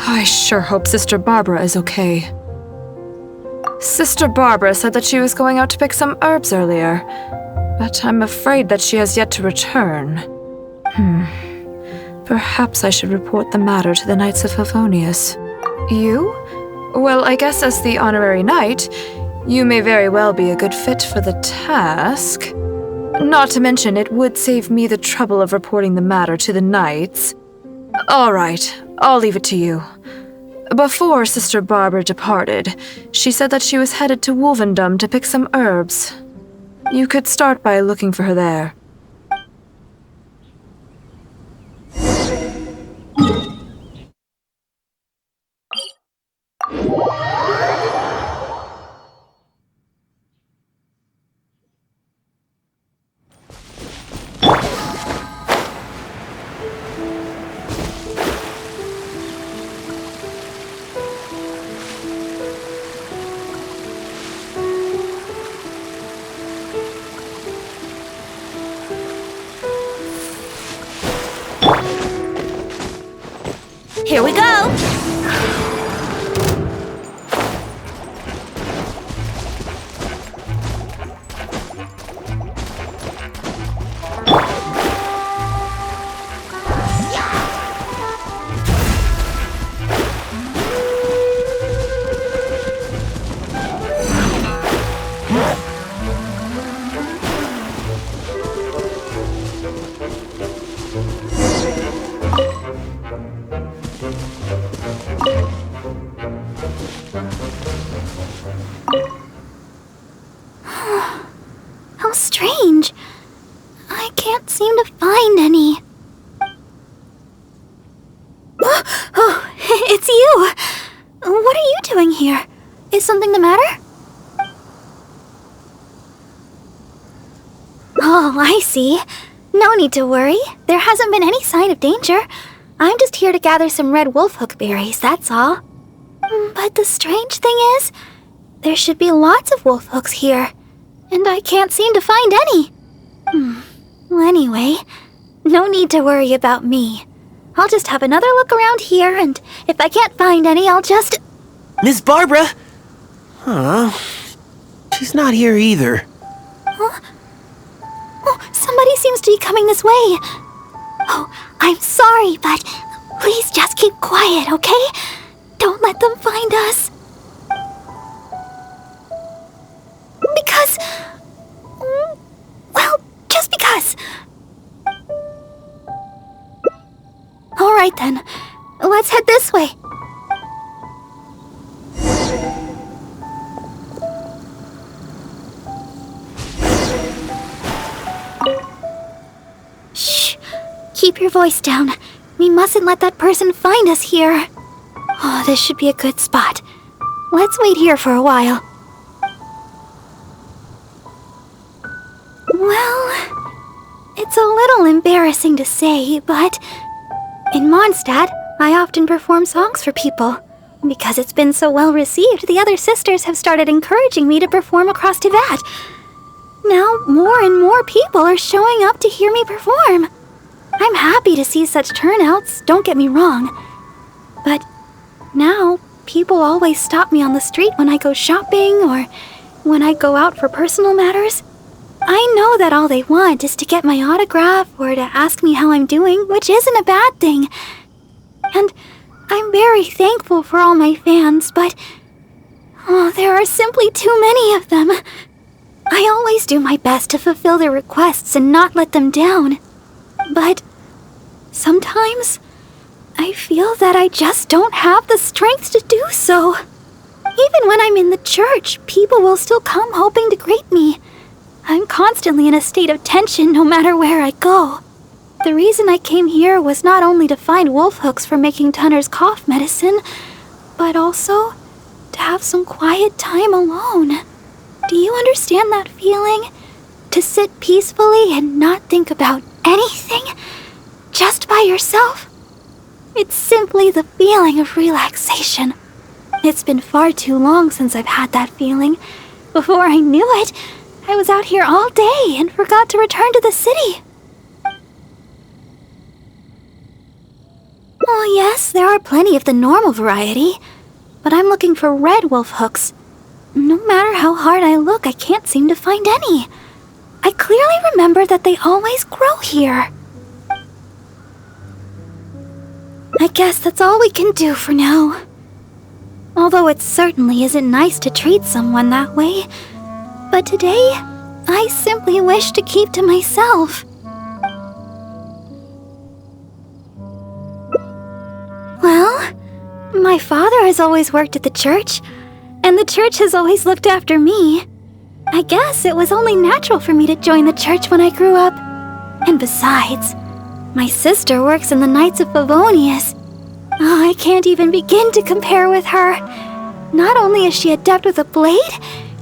I sure hope Sister Barbara is okay. Sister Barbara said that she was going out to pick some herbs earlier, but I'm afraid that she has yet to return. Perhaps I should report the matter to the Knights of Favonius. You? Well, I guess as the honorary knight, you may very well be a good fit for the task. Not to mention, it would save me the trouble of reporting the matter to the knights. All right, I'll leave it to you. Before Sister Barbara departed, she said that she was headed to Wolvendom to pick some herbs. You could start by looking for her there. Here we go! How strange. I can't seem to find any. Oh, it's you! What are you doing here? Is something the matter? Oh, I see. No need to worry. There hasn't been any sign of danger. I'm just here to gather some red wolfhook berries, that's all. But the strange thing is, there should be lots of wolfhooks here, and I can't seem to find any. Well, anyway, no need to worry about me. I'll just have another look around here, and if I can't find any, I'll just... Miss Barbara? Huh? She's not here either. Huh? Oh, somebody seems to be coming this way. Oh, I'm sorry, but please just keep quiet, okay? Don't let them find us. Because... well, just because. Alright then, let's head this way. Shh, keep your voice down. We mustn't let that person find us here. Oh, this should be a good spot. Let's wait here for a while. Well, it's a little embarrassing to say, but in Mondstadt, I often perform songs for people. Because it's been so well received, the other sisters have started encouraging me to perform across Teyvat. Now, more and more people are showing up to hear me perform. I'm happy to see such turnouts, don't get me wrong. But now, people always stop me on the street when I go shopping or when I go out for personal matters. I know that all they want is to get my autograph or to ask me how I'm doing, which isn't a bad thing. And I'm very thankful for all my fans, but there are simply too many of them. I always do my best to fulfill their requests and not let them down. But sometimes I feel that I just don't have the strength to do so. Even when I'm in the church, people will still come hoping to greet me. I'm constantly in a state of tension no matter where I go. The reason I came here was not only to find wolfhooks for making Tunner's cough medicine, but also to have some quiet time alone. Do you understand that feeling? To sit peacefully and not think about anything? Just by yourself? It's simply the feeling of relaxation. It's been far too long since I've had that feeling. Before I knew it, I was out here all day and forgot to return to the city. Oh yes, there are plenty of the normal variety, but I'm looking for red wolf hooks. No matter how hard I look, I can't seem to find any. I clearly remember that they always grow here. I guess that's all we can do for now. Although it certainly isn't nice to treat someone that way. But today, I simply wish to keep to myself. Well, my father has always worked at the church, and the church has always looked after me. I guess it was only natural for me to join the church when I grew up. And besides, my sister works in the Knights of Favonius. Oh, I can't even begin to compare with her. Not only is she adept with a blade,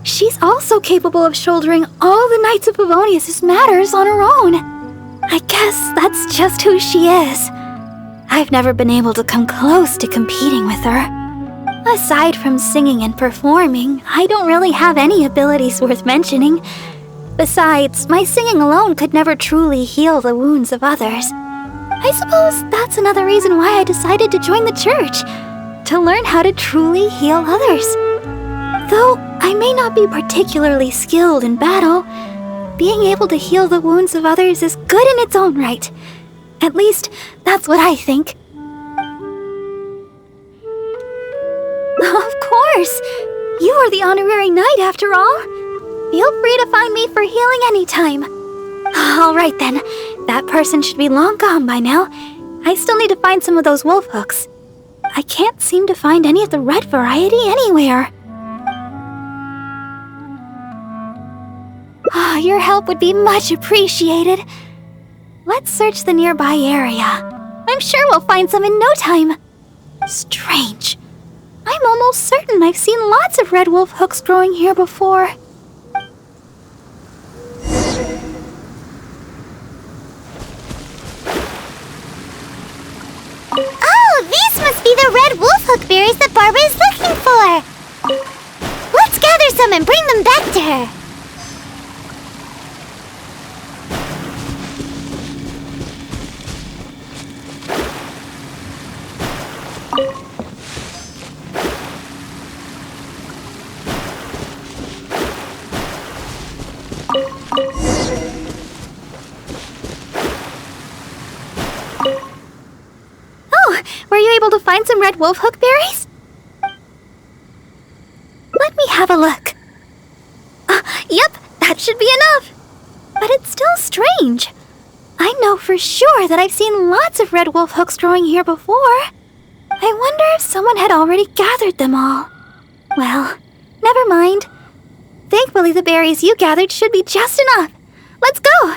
she's also capable of shouldering all the Knights of Favonius' matters on her own. I guess that's just who she is. I've never been able to come close to competing with her. Aside from singing and performing, I don't really have any abilities worth mentioning. Besides, my singing alone could never truly heal the wounds of others. I suppose that's another reason why I decided to join the church, to learn how to truly heal others. Though I may not be particularly skilled in battle, being able to heal the wounds of others is good in its own right. At least, that's what I think. Of course! You are the honorary knight after all. Feel free to find me for healing anytime. Alright then, that person should be long gone by now. I still need to find some of those wolf hooks. I can't seem to find any of the red variety anywhere. Your help would be much appreciated. Let's search the nearby area. I'm sure we'll find some in no time. Strange. I'm almost certain I've seen lots of red wolf hooks growing here before. Oh, these must be the red wolf hook berries that Barbara is looking for. Let's gather some and bring them back to her. Oh, were you able to find some red wolf hook berries? Let me have a look. Yep, that should be enough. But it's still strange. I know for sure that I've seen lots of red wolf hooks growing here before. I wonder if someone had already gathered them all. Well, never mind. Thankfully, the berries you gathered should be just enough. Let's go!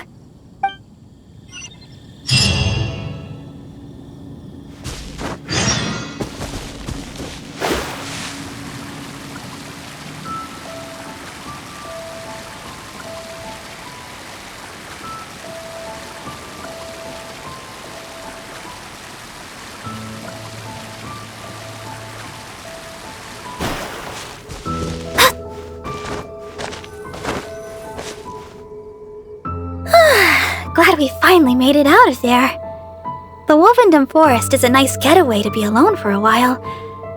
Glad we finally made it out of there. The Wolvendom Forest is a nice getaway to be alone for a while,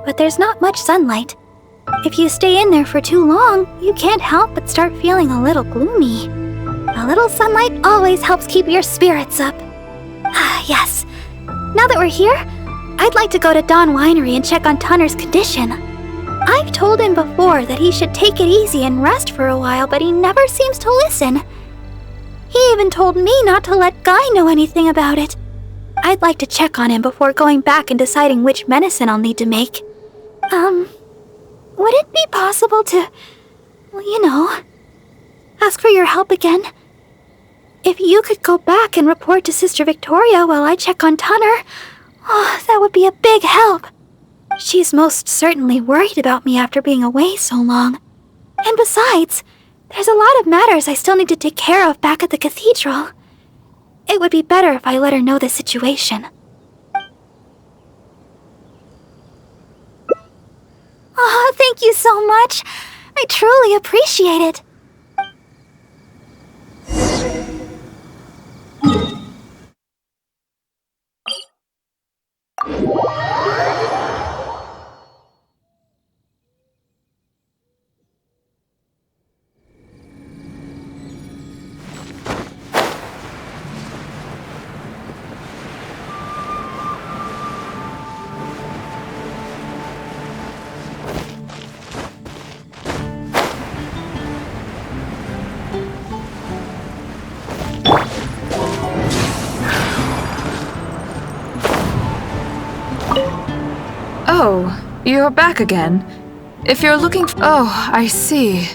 but there's not much sunlight. If you stay in there for too long, you can't help but start feeling a little gloomy. A little sunlight always helps keep your spirits up. Yes. Now that we're here, I'd like to go to Dawn Winery and check on Tunner's condition. I've told him before that he should take it easy and rest for a while, but he never seems to listen. He even told me not to let Guy know anything about it. I'd like to check on him before going back and deciding which medicine I'll need to make. Would it be possible to, ask for your help again? If you could go back and report to Sister Victoria while I check on Tunner, that would be a big help. She's most certainly worried about me after being away so long. And besides, there's a lot of matters I still need to take care of back at the cathedral. It would be better if I let her know the situation. Thank you so much. I truly appreciate it. Oh, you're back again. If you're looking for— Oh, I see.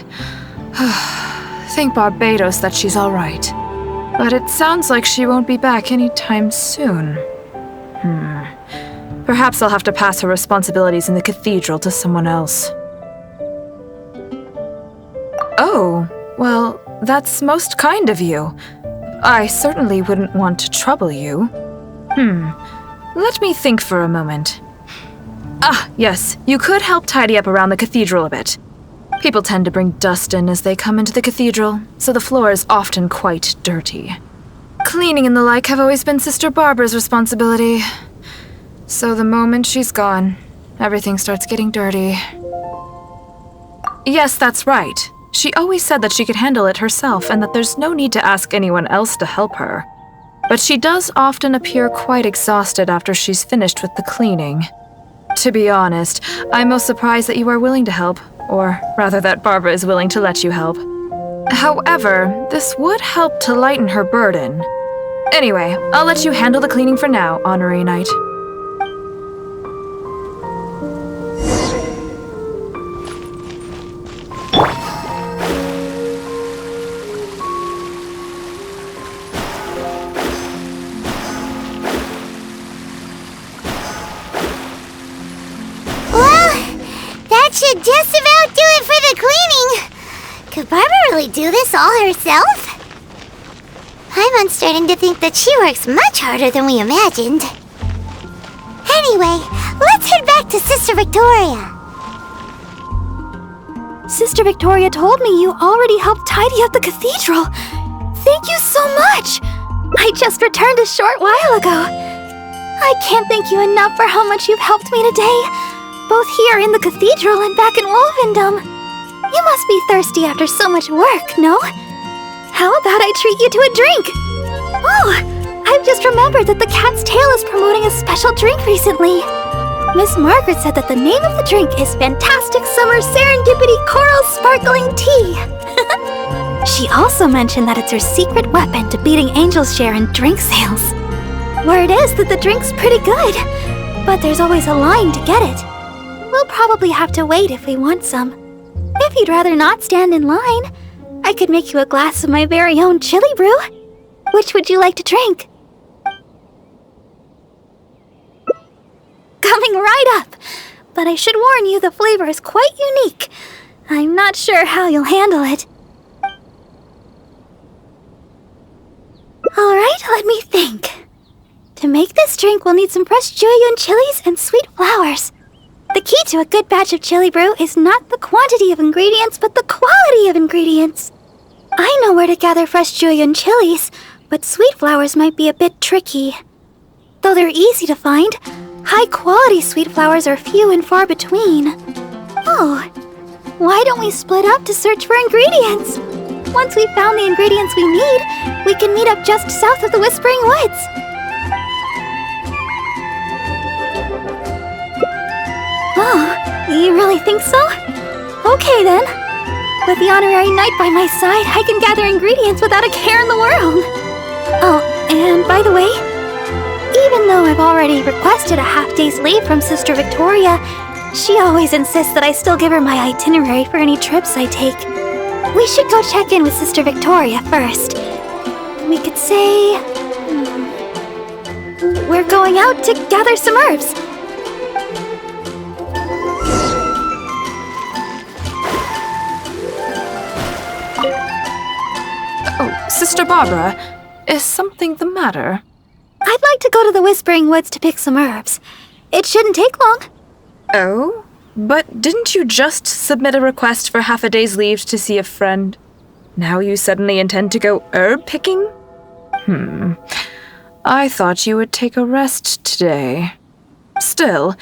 Thank Barbados that she's all right. But it sounds like she won't be back anytime soon. Perhaps I'll have to pass her responsibilities in the cathedral to someone else. Oh, well, that's most kind of you. I certainly wouldn't want to trouble you. Let me think for a moment. Ah, yes, you could help tidy up around the cathedral a bit. People tend to bring dust in as they come into the cathedral, so the floor is often quite dirty. Cleaning and the like have always been Sister Barbara's responsibility. So the moment she's gone, everything starts getting dirty. Yes, that's right. She always said that she could handle it herself and that there's no need to ask anyone else to help her. But she does often appear quite exhausted after she's finished with the cleaning. To be honest, I'm most surprised that you are willing to help, or rather that Barbara is willing to let you help. However, this would help to lighten her burden. Anyway, I'll let you handle the cleaning for now, Honorary Knight. Should just about do it for the cleaning. Could Barbara really do this all herself? I'm starting to think that she works much harder than we imagined. Anyway, let's head back to Sister Victoria. Sister Victoria told me you already helped tidy up the cathedral. Thank you so much. I just returned a short while ago. I can't thank you enough for how much you've helped me today. Both here in the cathedral and back in Wolvendom. You must be thirsty after so much work, no? How about I treat you to a drink? Oh, I've just remembered that the Cat's Tail is promoting a special drink recently. Miss Margaret said that the name of the drink is Fantastic Summer Serendipity Coral Sparkling Tea. She also mentioned that it's her secret weapon to beating Angel's share in drink sales. Word is that the drink's pretty good, but there's always a line to get it. We'll probably have to wait if we want some. If you'd rather not stand in line, I could make you a glass of my very own chili brew. Which would you like to drink? Coming right up! But I should warn you, the flavor is quite unique. I'm not sure how you'll handle it. Alright, let me think. To make this drink, we'll need some fresh jueyun chilies and sweet flowers. The key to a good batch of chili brew is not the quantity of ingredients, but the quality of ingredients. I know where to gather fresh jueyun chilies, but sweet flowers might be a bit tricky. Though they're easy to find, high-quality sweet flowers are few and far between. Oh, why don't we split up to search for ingredients? Once we've found the ingredients we need, we can meet up just south of the Whispering Woods. Oh, you really think so? Okay then. With the Honorary Knight by my side, I can gather ingredients without a care in the world. Oh, and by the way, even though I've already requested a half-day's leave from Sister Victoria, she always insists that I still give her my itinerary for any trips I take. We should go check in with Sister Victoria first. We could say... we're going out to gather some herbs. Oh, Sister Barbara, is something the matter? I'd like to go to the Whispering Woods to pick some herbs. It shouldn't take long. Oh? But didn't you just submit a request for half a day's leave to see a friend? Now you suddenly intend to go herb picking? I thought you would take a rest today. Still,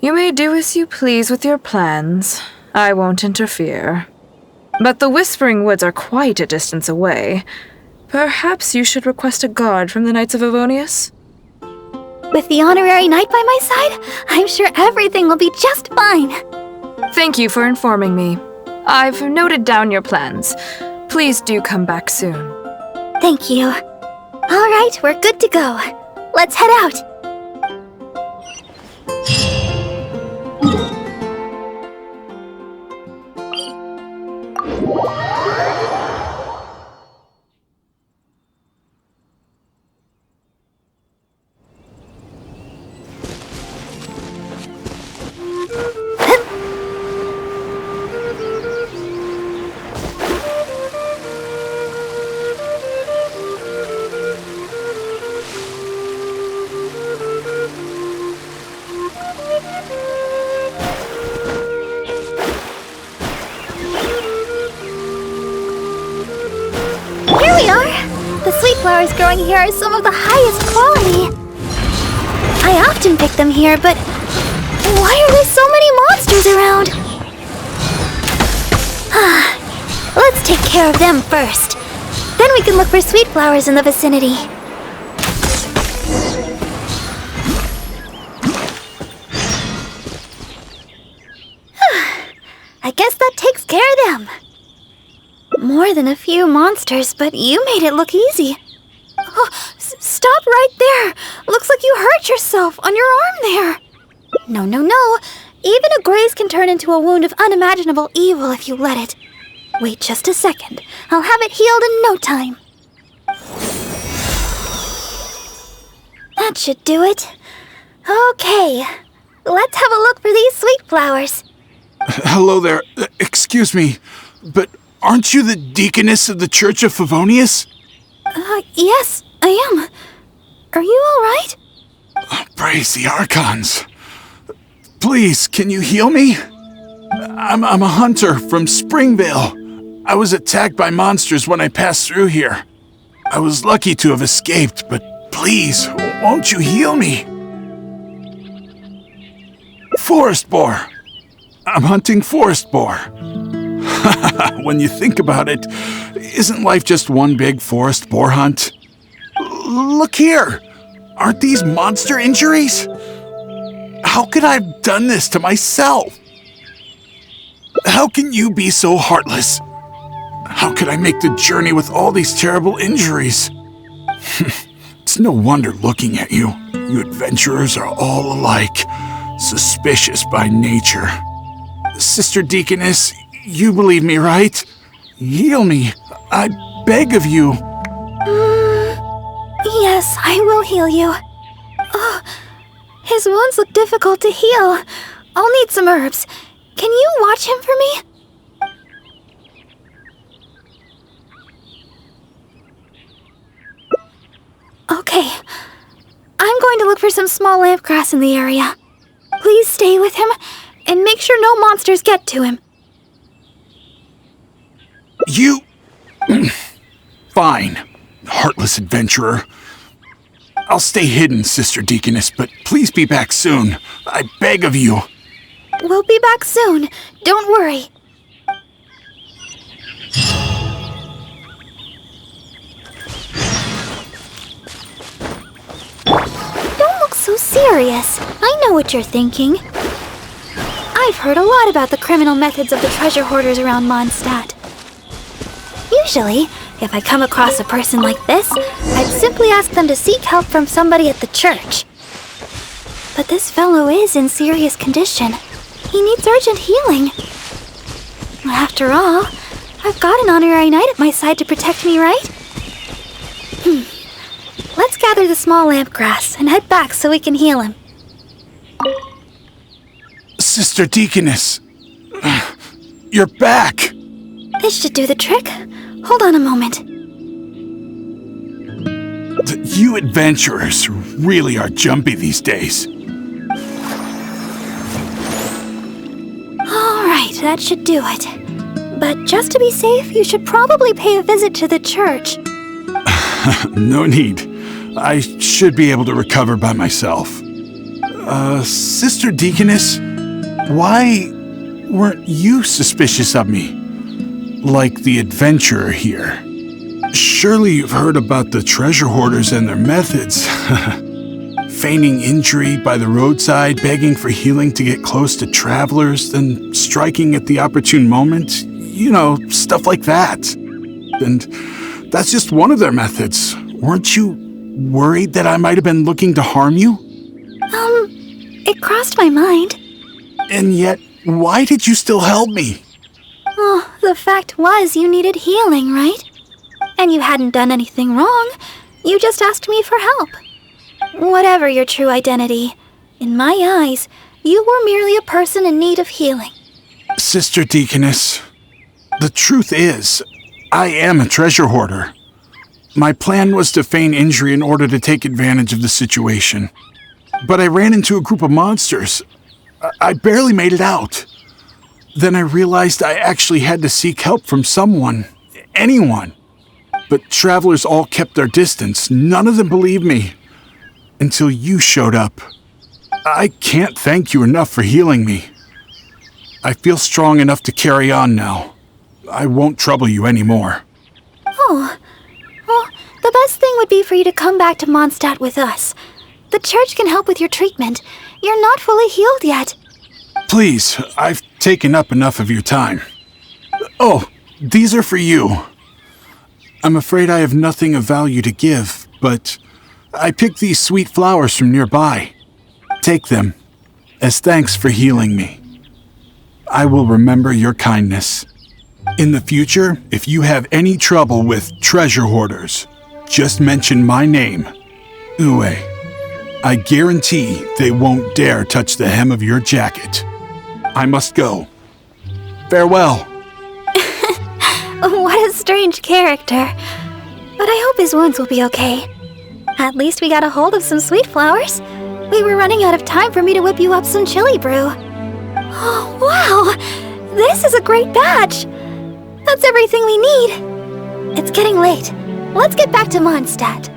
you may do as you please with your plans. I won't interfere. But the Whispering Woods are quite a distance away. Perhaps you should request a guard from the Knights of Avonius? With the honorary knight by my side, I'm sure everything will be just fine. Thank you for informing me. I've noted down your plans. Please do come back soon. Thank you. All right, we're good to go. Let's head out. Flowers growing here are some of the highest quality. I often pick them here, but why are there so many monsters around? Let's take care of them first. Then we can look for sweet flowers in the vicinity. I guess that takes care of them. More than a few monsters, but you made it look easy. Oh, stop right there! Looks like you hurt yourself on your arm there. No. Even a graze can turn into a wound of unimaginable evil if you let it. Wait just a second. I'll have it healed in no time. That should do it. Okay, let's have a look for these sweet flowers. Hello there. Excuse me, but aren't you the deaconess of the Church of Favonius? Yes, I am. Are you all right? Praise the Archons. Please, can you heal me? I'm a hunter from Springvale. I was attacked by monsters when I passed through here. I was lucky to have escaped, but please, won't you heal me? Forest boar. I'm hunting forest boar. When you think about it, isn't life just one big forest boar hunt? Look here! Aren't these monster injuries? How could I have done this to myself? How can you be so heartless? How could I make the journey with all these terrible injuries? It's no wonder looking at you. You adventurers are all alike, suspicious by nature. Sister Deaconess, you believe me, right? Heal me. I beg of you. Yes, I will heal you. Oh, his wounds look difficult to heal. I'll need some herbs. Can you watch him for me? Okay. I'm going to look for some small lamp grass in the area. Please stay with him and make sure no monsters get to him. You... Fine, heartless adventurer. I'll stay hidden, Sister Deaconess, but please be back soon. I beg of you. We'll be back soon. Don't worry. Don't look so serious. I know what you're thinking. I've heard a lot about the criminal methods of the treasure hoarders around Mondstadt. Usually, if I come across a person like this, I'd simply ask them to seek help from somebody at the church. But this fellow is in serious condition. He needs urgent healing. After all, I've got an honorary knight at my side to protect me, right? Let's gather the small lamp grass and head back so we can heal him. Sister Deaconess, you're back. This should do the trick. Hold on a moment. You adventurers really are jumpy these days. that should do it. But just to be safe, you should probably pay a visit to the church. No need. I should be able to recover by myself. Sister Deaconess, why weren't you suspicious of me? Like the adventurer here. Surely you've heard about the treasure hoarders and their methods. Feigning injury by the roadside, begging for healing to get close to travelers, then striking at the opportune moment. You know, stuff like that. And that's just one of their methods. Weren't you worried that I might have been looking to harm you? It crossed my mind. And yet, why did you still help me? Oh, the fact was you needed healing, right? And you hadn't done anything wrong. You just asked me for help. Whatever your true identity, in my eyes, you were merely a person in need of healing. Sister Deaconess, the truth is, I am a treasure hoarder. My plan was to feign injury in order to take advantage of the situation. But I ran into a group of monsters. I barely made it out. Then I realized I actually had to seek help from someone, anyone. But travelers all kept their distance. None of them believed me. Until you showed up. I can't thank you enough for healing me. I feel strong enough to carry on now. I won't trouble you anymore. Oh, well, the best thing would be for you to come back to Mondstadt with us. The church can help with your treatment. You're not fully healed yet. Please, I've taken up enough of your time. Oh, these are for you. I'm afraid I have nothing of value to give, but I picked these sweet flowers from nearby. Take them, as thanks for healing me. I will remember your kindness. In the future, if you have any trouble with treasure hoarders, just mention my name, Ue. I guarantee they won't dare touch the hem of your jacket. I must go. Farewell. What a strange character. But I hope his wounds will be okay. At least we got a hold of some sweet flowers. We were running out of time for me to whip you up some chili brew. Oh, wow! This is a great batch! That's everything we need. It's getting late. Let's get back to Mondstadt.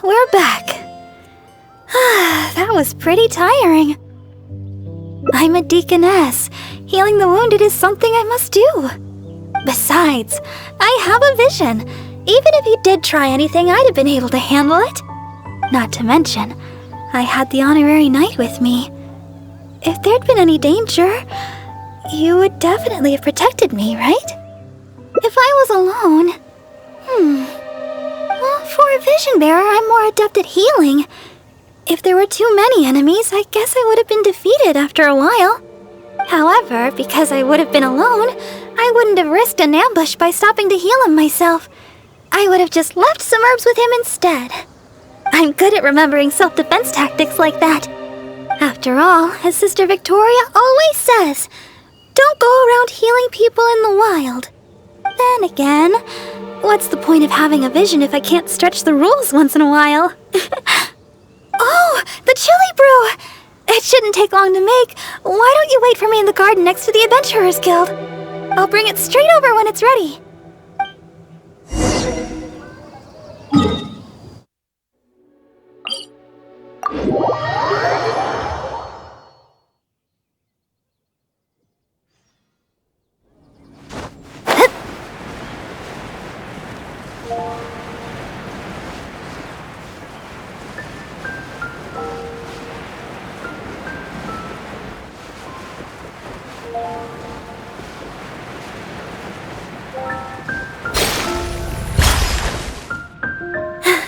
We're back. That was pretty tiring. I'm a deaconess. Healing the wounded is something I must do. Besides, I have a vision. Even if you did try anything, I'd have been able to handle it. Not to mention, I had the honorary knight with me. If there'd been any danger, you would definitely have protected me, right? If I was alone... Well, for a vision bearer, I'm more adept at healing. If there were too many enemies, I guess I would have been defeated after a while. However, because I would have been alone, I wouldn't have risked an ambush by stopping to heal him myself. I would have just left some herbs with him instead. I'm good at remembering self-defense tactics like that. After all, as Sister Victoria always says, don't go around healing people in the wild. Then again, what's the point of having a vision if I can't stretch the rules once in a while? Oh, the chili brew! It shouldn't take long to make. Why don't you wait for me in the garden next to the Adventurers Guild? I'll bring it straight over when it's ready.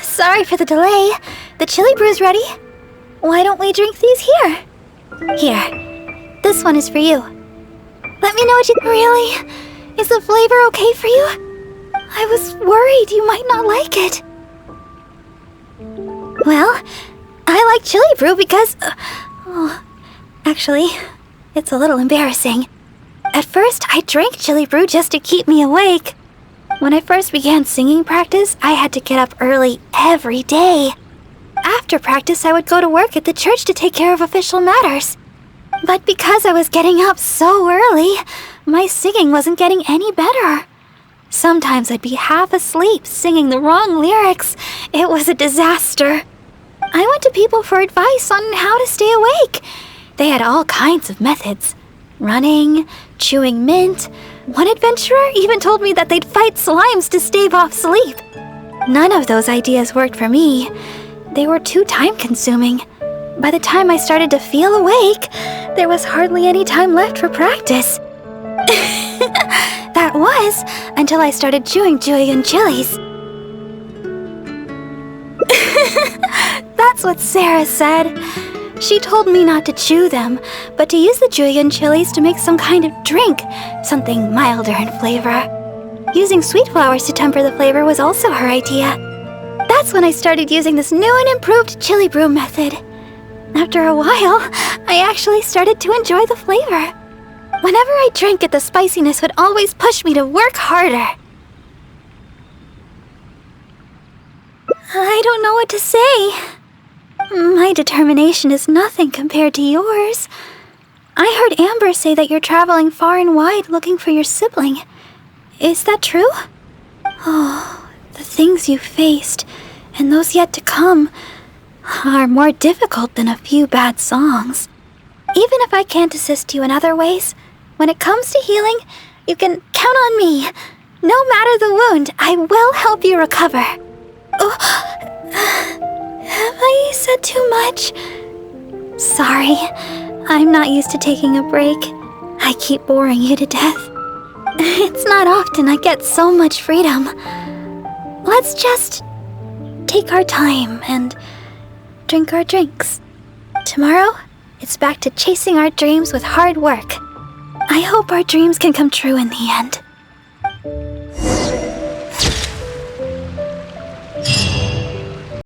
Sorry for the delay. The chili brew's ready. Why don't we drink these here? Here. This one is for you. Let me know what you... Really? Is the flavor okay for you? I was worried you might not like it. Well, I like chili brew because... actually, it's a little embarrassing. At first, I drank chili brew just to keep me awake. When I first began singing practice, I had to get up early every day. After practice, I would go to work at the church to take care of official matters. But because I was getting up so early, my singing wasn't getting any better. Sometimes I'd be half asleep singing the wrong lyrics. It was a disaster. I went to people for advice on how to stay awake. They had all kinds of methods. Running, chewing mint. One adventurer even told me that they'd fight slimes to stave off sleep. None of those ideas worked for me. They were too time-consuming. By the time I started to feel awake, there was hardly any time left for practice. That was until I started chewing julienne chilies. That's what Sarah said. She told me not to chew them, but to use the julienne chilies to make some kind of drink, something milder in flavor. Using sweet flowers to temper the flavor was also her idea. That's when I started using this new and improved chili brew method. After a while, I actually started to enjoy the flavor. Whenever I drank it, the spiciness would always push me to work harder. I don't know what to say. My determination is nothing compared to yours. I heard Amber say that you're traveling far and wide looking for your sibling. Is that true? Oh, the things you faced, and those yet to come, are more difficult than a few bad songs. Even if I can't assist you in other ways, when it comes to healing, you can count on me. No matter the wound, I will help you recover. Oh, have I said too much? Sorry, I'm not used to taking a break. I keep boring you to death. It's not often I get so much freedom. Let's just take our time and drink our drinks. Tomorrow, it's back to chasing our dreams with hard work. I hope our dreams can come true in the end.